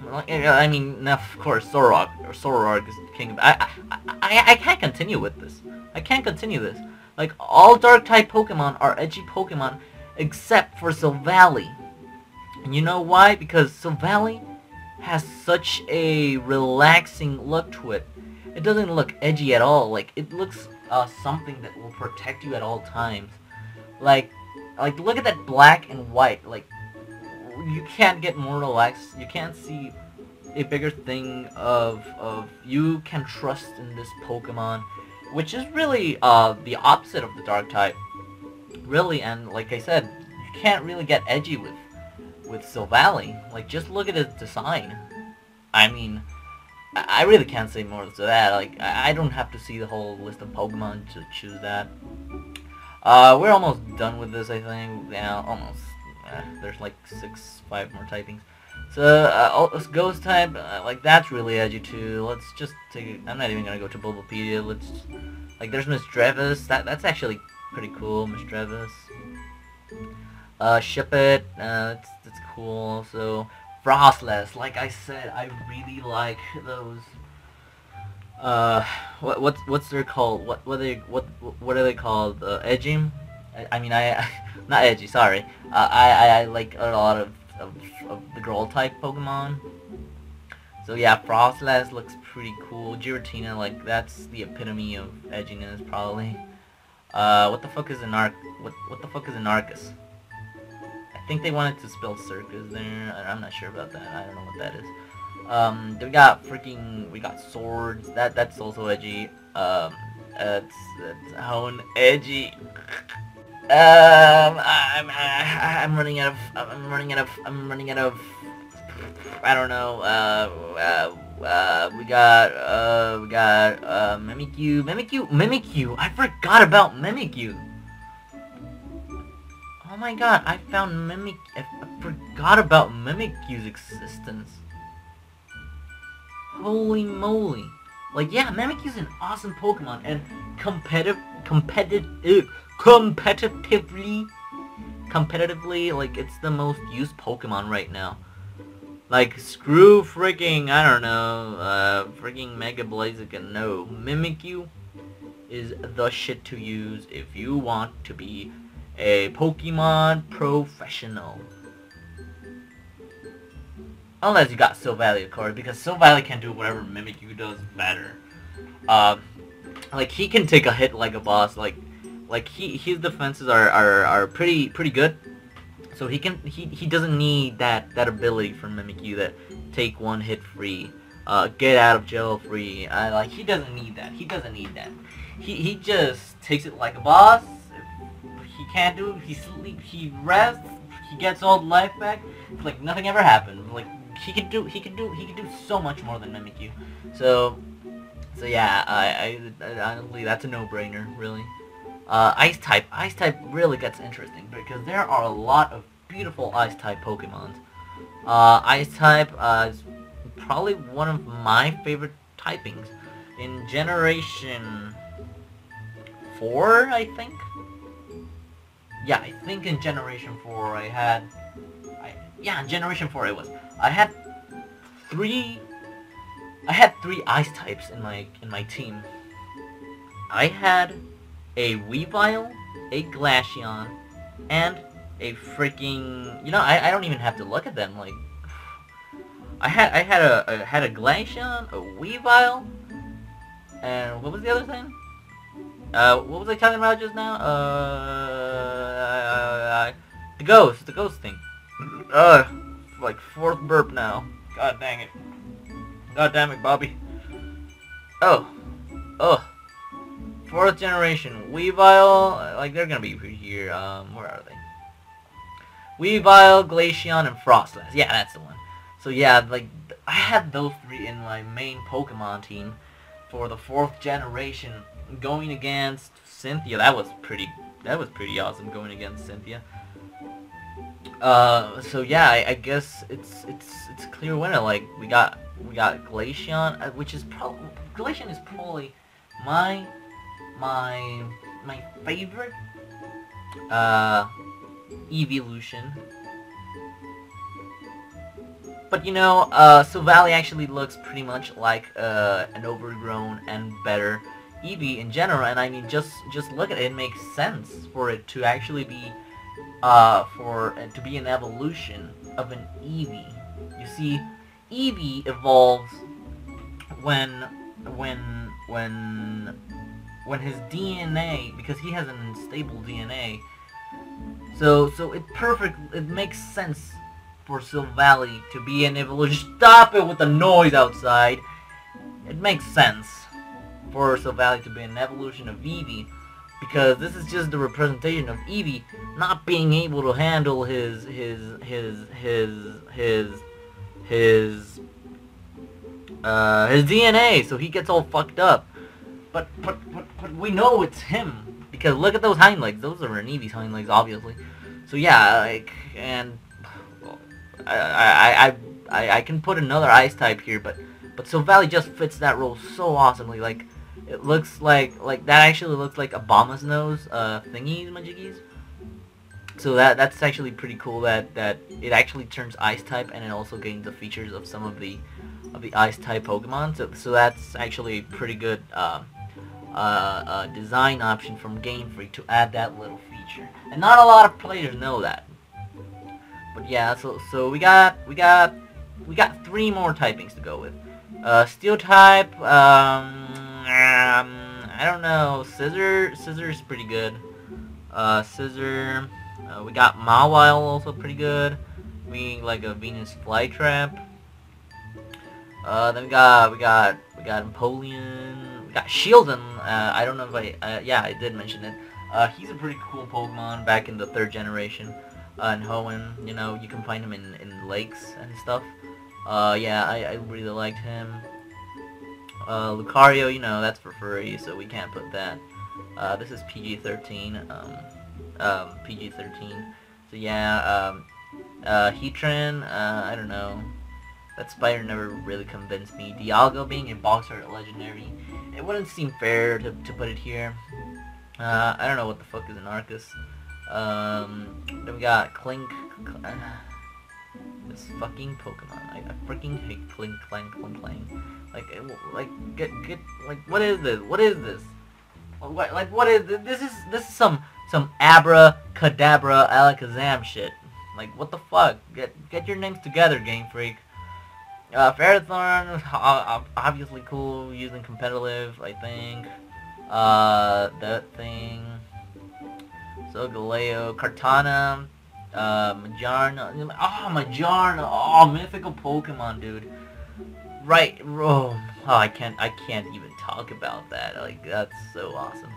I mean, of course, Sororog is king of... I can't continue with this. I can't continue this. Like, all Dark-type Pokemon are edgy Pokemon, except for Silvally. And you know why? Because Silvally has such a relaxing look to it. It doesn't look edgy at all. Like, it looks something that will protect you at all times. Like, look at that black and white. Like, you can't get more relaxed. You can't see a bigger thing of you can trust in this Pokemon, which is really the opposite of the Dark type, really. And like I said, you can't really get edgy with Silvally. Like, just look at its design. I mean, I really can't say more to that. Like, I don't have to see the whole list of Pokemon to choose that. We're almost done with this, I think. Yeah, almost. There's like 5 more typings. So, Ghost type, like, that's really edgy too. Let's just take I'm not even gonna go to Bulbapedia. Let's, like, there's Miss Drevis. That's actually pretty cool, Miss Drevis. Ship it, that's cool. So, Frostless, like I said, I really like those, what's they're called? What are they called? Edgy? I mean, not edgy, sorry. I like a lot of the girl type Pokemon. So yeah, Frostless looks pretty cool. Giratina, like, that's the epitome of edginess, probably. What the fuck is an what the fuck is an Arcus? I think they wanted to spell circus there. I'm not sure about that. I don't know what that is. Then we got Swords. That's also edgy. It's Hone edgy. I'm running out of I don't know. We got Mimikyu. I forgot about Mimikyu. Oh my god, I forgot about Mimikyu's existence. Holy moly. Like, yeah, Mimikyu's an awesome Pokemon, and competitively, like, it's the most used Pokemon right now. Like, screw freaking, I don't know, freaking Mega Blaziken. No, Mimikyu is the shit to use if you want to be a Pokemon professional. Unless you got Silvally, of course, because Silvally can do whatever Mimikyu does better. Like, he can take a hit like a boss. Like his defenses are pretty good. So he doesn't need that ability from Mimikyu that take one hit free, get out of jail free. Like, he doesn't need that. He just takes it like a boss. He can't do it. He sleeps. He rests. He gets all the life back. It's like nothing ever happened. Like, he could do so much more than Mimikyu. So yeah, I honestly, that's a no-brainer, really. Ice type really gets interesting because there are a lot of beautiful Ice type Pokemons. Ice type is probably one of my favorite typings. In Generation 4, I think. Yeah, I think in Generation 4 yeah, in Generation 4 it was. I had three Ice types in my team. I had a Weavile, a Glaceon, and a freaking, you know, I don't even have to look at them. Like, I had a Glaceon, a Weavile, and what was the other thing? What was I talking about just now? The ghost thing. Like 4th burp now. God dang it. God damn it, Bobby. Oh. 4th generation. Weavile, like, they're gonna be here. Where are they? Weavile, Glaceon, and Frostless. Yeah, that's the one. So yeah, like, I had those 3 in my main Pokemon team for the 4th generation, going against Cynthia. That was pretty awesome, going against Cynthia. So yeah, I guess it's a clear winner. Like we got Glaceon, which is probably Glaceon is probably my my my favorite uh evolution. But you know, Silvally actually looks pretty much like an overgrown and better Eevee in general, and I mean, just look at it. It makes sense for it to actually be for it to be an evolution of an Eevee. You see, Eevee evolves when when when his DNA, because he has an unstable DNA. So it makes sense for Silvally to be an evolution. Stop it with the noise outside. It makes sense for Silvally to be an evolution of Eevee, because this is just the representation of Eevee not being able to handle his DNA, so he gets all fucked up. But we know it's him, because look at those hind legs. Those are an Eevee's hind legs, obviously. So yeah, like, and I can put another ice type here, but Silvally just fits that role so awesomely. Like, it looks like that actually looks like Obama's nose thingies majiggies. So that's actually pretty cool that it actually turns ice type, and it also gains the features of some of the ice type Pokemon. So that's actually a pretty good design option from Game Freak to add that little feature. And not a lot of players know that. But yeah, so we got 3 more typings to go with. Steel type, I don't know. Scissor is pretty good. Scissor. We got Mawile also pretty good. We like a Venus Flytrap. Then we got Empoleon. We got Shieldon. I don't know if yeah, I did mention it. He's a pretty cool Pokemon back in the 3rd generation. And Hoenn, you know, you can find him in lakes and stuff. Yeah, I really liked him. Lucario, you know, that's for furry, so we can't put that. This is PG-13. PG-13. So yeah, Heatran, I don't know. That spider never really convinced me. Dialga being a boxer legendary, it wouldn't seem fair to put it here. I don't know what the fuck is an Arcus. Then we got Clink. This fucking Pokemon. I freaking hate Clink, Clank, Clink, Clang. Get, like, what is this? What is this? What is this? This is some Abracadabra Alakazam shit. Like, what the fuck? Get your names together, Game Freak. Ferrothorn, obviously cool, using competitive, I think. That thing. Solgaleo, Kartana, Majarna. Oh, Majarna. Oh, mythical Pokemon, dude. Right. Oh, I can't even talk about that. Like, that's so awesome.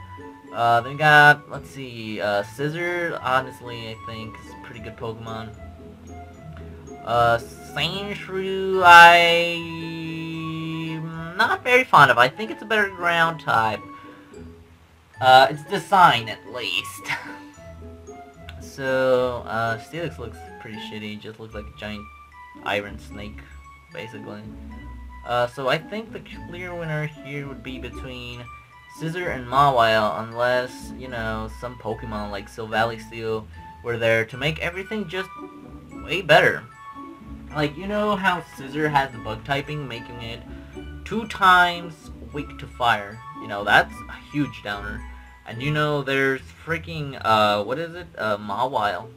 Then we got, let's see, Scizor, honestly, I think is a pretty good Pokemon. Sandshrew, I'm not very fond of. I think it's a better ground type. Its design, at least. So, Steelix looks pretty shitty. Just looks like a giant iron snake, basically. So I think the clear winner here would be between Scizor and Mawile, unless, you know, some Pokemon like Silvally Steel were there to make everything just way better. Like, you know how Scizor has the bug typing, making it 2 times weak to fire. You know, that's a huge downer. And you know, there's freaking, what is it? Mawile.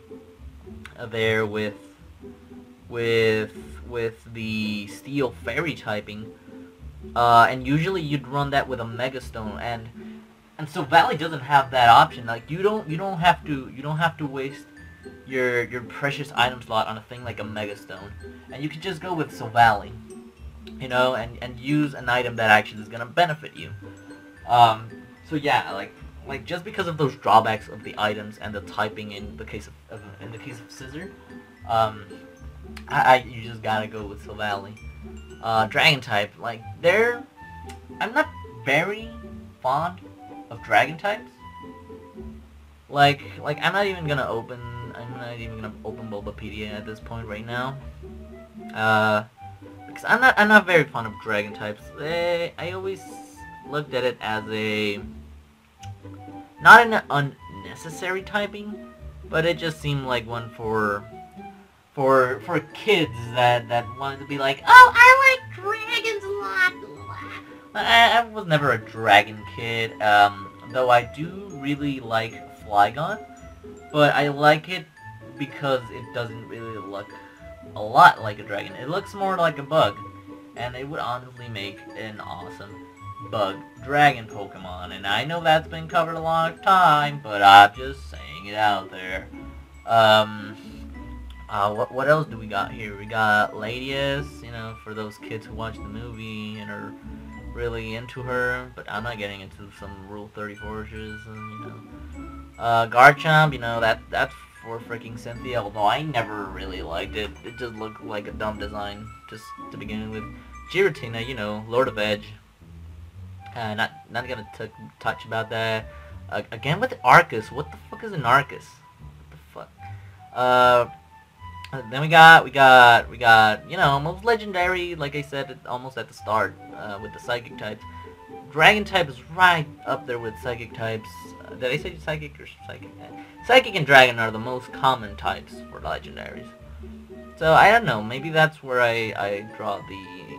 There with the Steel Fairy typing. And usually you'd run that with a Mega Stone, and Silvally doesn't have that option. Like, you don't have to waste your precious item slot on a thing like a Mega Stone. And you can just go with Silvally. You know, and use an item that actually is gonna benefit you. So yeah, like just because of those drawbacks of the items and the typing in the case of Scizor, you just gotta go with Silvally. Dragon type, like, I'm not very fond of dragon types. Like I'm not even gonna not even gonna open Bulbapedia at this point right now. Because I'm not very fond of dragon types. I always looked at it as a not an unnecessary typing, but it just seemed like one for kids that wanted to be like, oh, I like dragons a lot. I was never a dragon kid, though I do really like Flygon, but I like it because it doesn't really look a lot like a dragon. It looks more like a bug, and it would honestly make an awesome bug dragon Pokemon. And I know that's been covered a long time, but I'm just saying it out there. What else do we got here? We got Latias, you know, for those kids who watch the movie and are really into her, but I'm not getting into some Rule 34s, you know. Garchomp, you know, that's for freaking Cynthia, although I never really liked it. It just looked like a dumb design, just to begin with. Giratina, you know, Lord of Edge. Not gonna touch about that. Again with Arcus, what the fuck is an Arcus? What the fuck? Then we got, you know, most legendary, like I said, almost at the start, with the psychic types. Dragon type is right up there with psychic types. Did I say psychic or psychic? Psychic and dragon are the most common types for legendaries. So I don't know, maybe that's where I draw the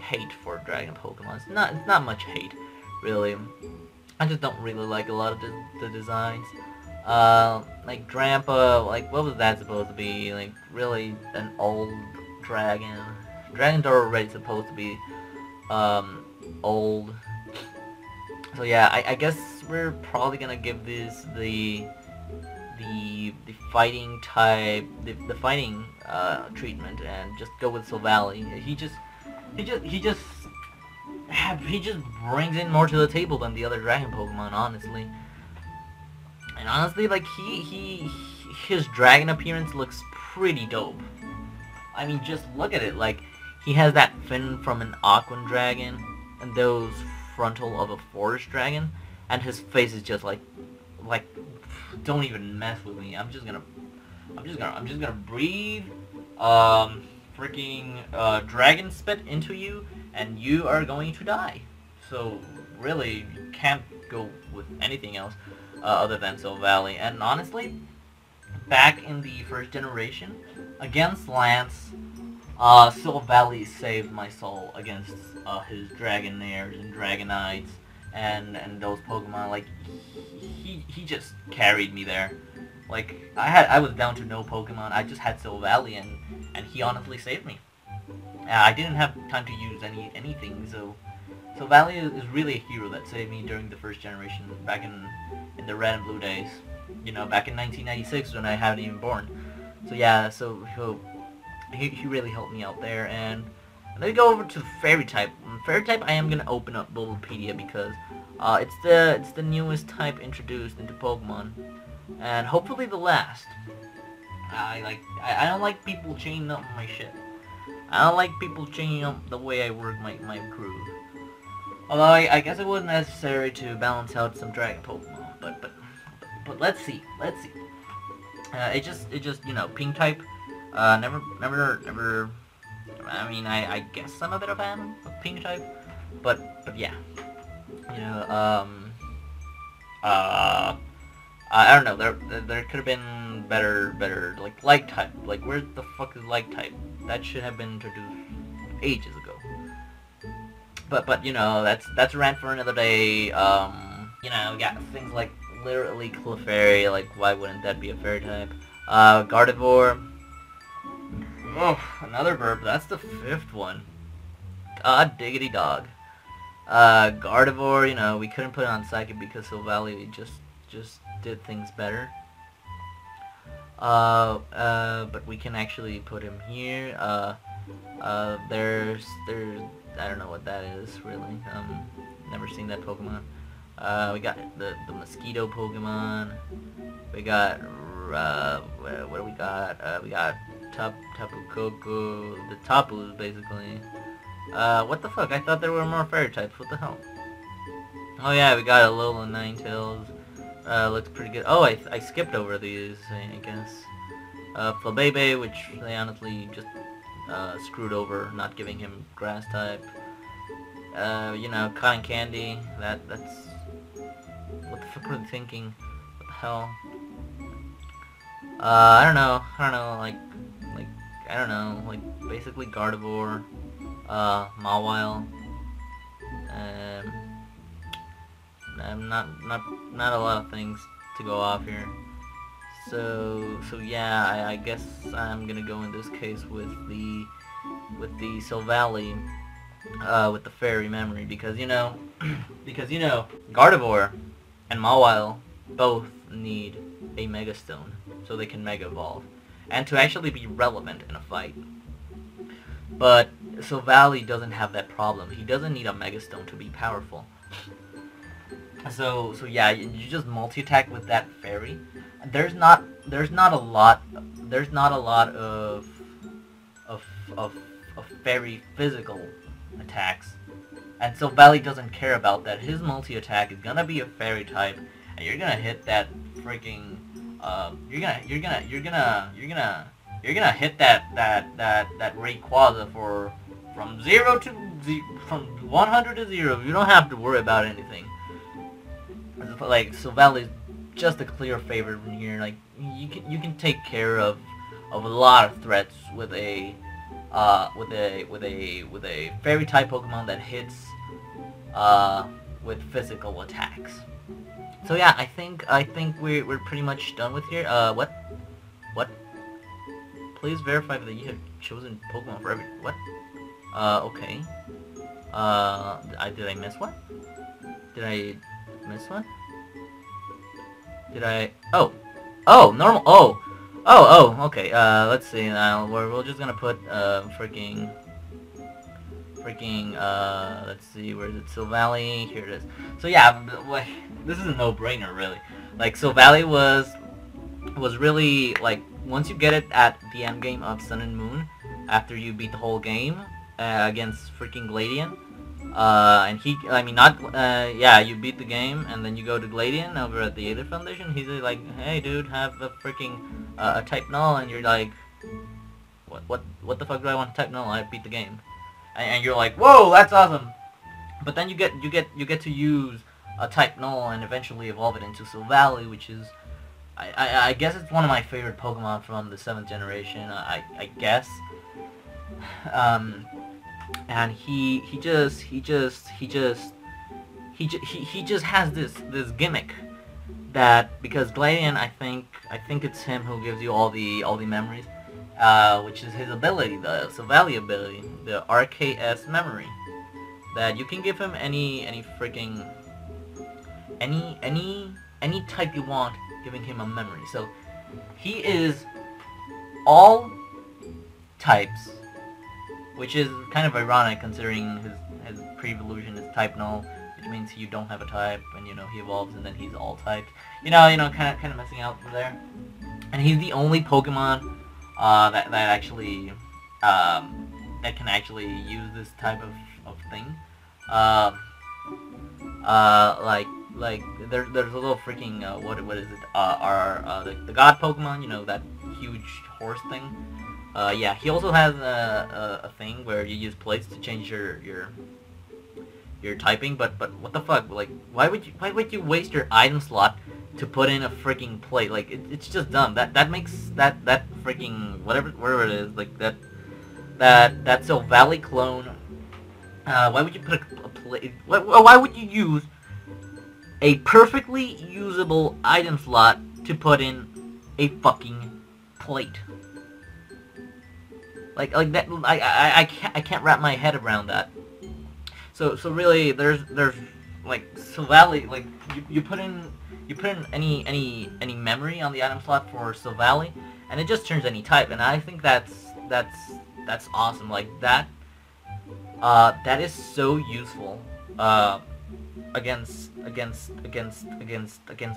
hate for dragon Pokemon. It's not much hate, really. I just don't really like a lot of the designs. Like Drampa, like what was that supposed to be? Like really an old dragon. Dragons are already supposed to be old. So yeah, I guess we're probably gonna give this the fighting type, the fighting treatment, and just go with Silvally. He just brings in more to the table than the other dragon Pokemon, honestly. And honestly, like, his dragon appearance looks pretty dope. I mean, just look at it. Like, he has that fin from an Aquan dragon, and those frontal of a forest dragon, and his face is just like, don't even mess with me. I'm just gonna breathe, freaking dragon spit into you, and you are going to die. So really, you can't go with anything else. Other than Silvally. And honestly, back in the first generation, against Lance, Silvally saved my soul against his Dragonairs and Dragonites and those Pokemon. Like, he just carried me there. Like, I was down to no Pokemon. I just had Silvally, and he honestly saved me. I didn't have time to use anything, so Silvally is really a hero that saved me during the first generation, back in the red and blue days. You know, back in 1996 when I haven't even born. So yeah, so he really helped me out there. And then we go over to Fairy type. Fairy type, I am gonna open up Bulbapedia because it's the newest type introduced into Pokemon, and hopefully the last. I don't like people changing up my shit. I don't like people changing up the way I work my groove. Although I guess it wasn't necessary to balance out some dragon Pokemon, but let's see. It just you know, pink type. Never. I mean, I guess I'm a bit of a fan of pink type, but yeah, you know, I don't know. There could have been better like light type. Like, where the fuck is light type? That should have been introduced ages ago. But you know, that's a rant for another day. You know, we got things like literally Clefairy. Like, why wouldn't that be a fairy type? Gardevoir. Oh, another burp. That's the 5th one. God diggity dog. Gardevoir, you know, we couldn't put it on Psychic because Silvally just did things better. But we can actually put him here. There's I don't know what that is, really. Never seen that Pokemon. We got the mosquito Pokemon. We got, what do we got? We got Tapu Koko, the Tapus, basically. What the fuck? I thought there were more fairy types. What the hell? Oh yeah, we got a Alola Ninetales. Looks pretty good. Oh, I skipped over these, I guess. Flabebe, which they honestly just screwed over, not giving him grass type. You know, Cotton Candy. That's what the fuck were they thinking? What the hell? I don't know. Like I don't know. Like basically Gardevoir, Mawile. Not a lot of things to go off here. So yeah, I guess I'm gonna go in this case with the Silvally, with the Fairy Memory, because you know, Gardevoir and Mawile both need a Mega Stone so they can Mega Evolve, and to actually be relevant in a fight. But Silvally doesn't have that problem. He doesn't need a Mega Stone to be powerful. So yeah, you just multi-attack with that Fairy. There's not a lot of Fairy physical attacks, and Silvally doesn't care about that. His multi-attack is gonna be a Fairy type, and you're gonna hit that freaking you're gonna hit that Rayquaza from 100 to 0. You don't have to worry about anything. Like Silvally's just a clear favorite in here. Like you can take care of a lot of threats with a Fairy type Pokemon that hits with physical attacks. So yeah, I think we're pretty much done with here. What? Please verify that you have chosen Pokemon for every what? Okay. Did I miss one? Did I miss one? Did I? Oh, normal. Oh, okay. Let's see. We're just gonna put freaking. Let's see. Where is it? Silvally. Here it is. So yeah, like this is a no-brainer, really. Like Silvally was really like once you get it at the end game of Sun and Moon, after you beat the whole game against freaking Gladian. And yeah, you beat the game, and then you go to Gladian over at the Aether Foundation. He's like, hey dude, have a freaking a type null, and you're like, what the fuck do I want to type null? I beat the game, and you're like, whoa, that's awesome. But then you get to use a type null and eventually evolve it into Silvally, which is, I guess it's one of my favorite Pokemon from the 7th generation. I guess. And he just has this gimmick that, because Gladian, I think it's him who gives you all the memories, which is his ability, the Silvally ability, the RKS memory, that you can give him any freaking any type you want, giving him a memory. So he is all types, which is kind of ironic considering his pre-evolution is type null, which means you don't have a type, and you know he evolves and then he's all types. You know, kind of messing out there. And he's the only Pokemon that actually that can actually use this type of thing. Like there's a little freaking what is it? The God Pokemon, you know, that huge horse thing. Yeah, he also has a thing where you use plates to change your typing, but what the fuck? Like, why would you waste your item slot to put in a freaking plate? Like, it's just dumb. That makes that freaking whatever it is, like that Silvally clone. Why would you put a plate? Why would you use a perfectly usable item slot to put in a fucking plate? Like that, I can't wrap my head around that. So really, there's like Silvally, like you put in any memory on the item slot for Silvally, and it just turns any type, and I think that's awesome. Like that is so useful against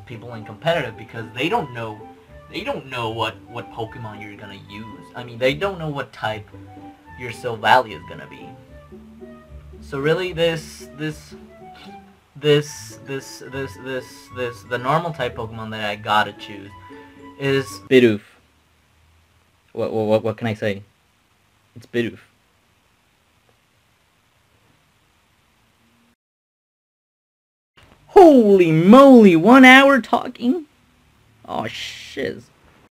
people in competitive, because they don't know what Pokemon you're gonna use. I mean, they don't know what type your Silvally is gonna be. So really, the normal type Pokemon that I gotta choose is Bidoof. What can I say? It's Bidoof. Holy moly, 1 hour talking? Oh shiz.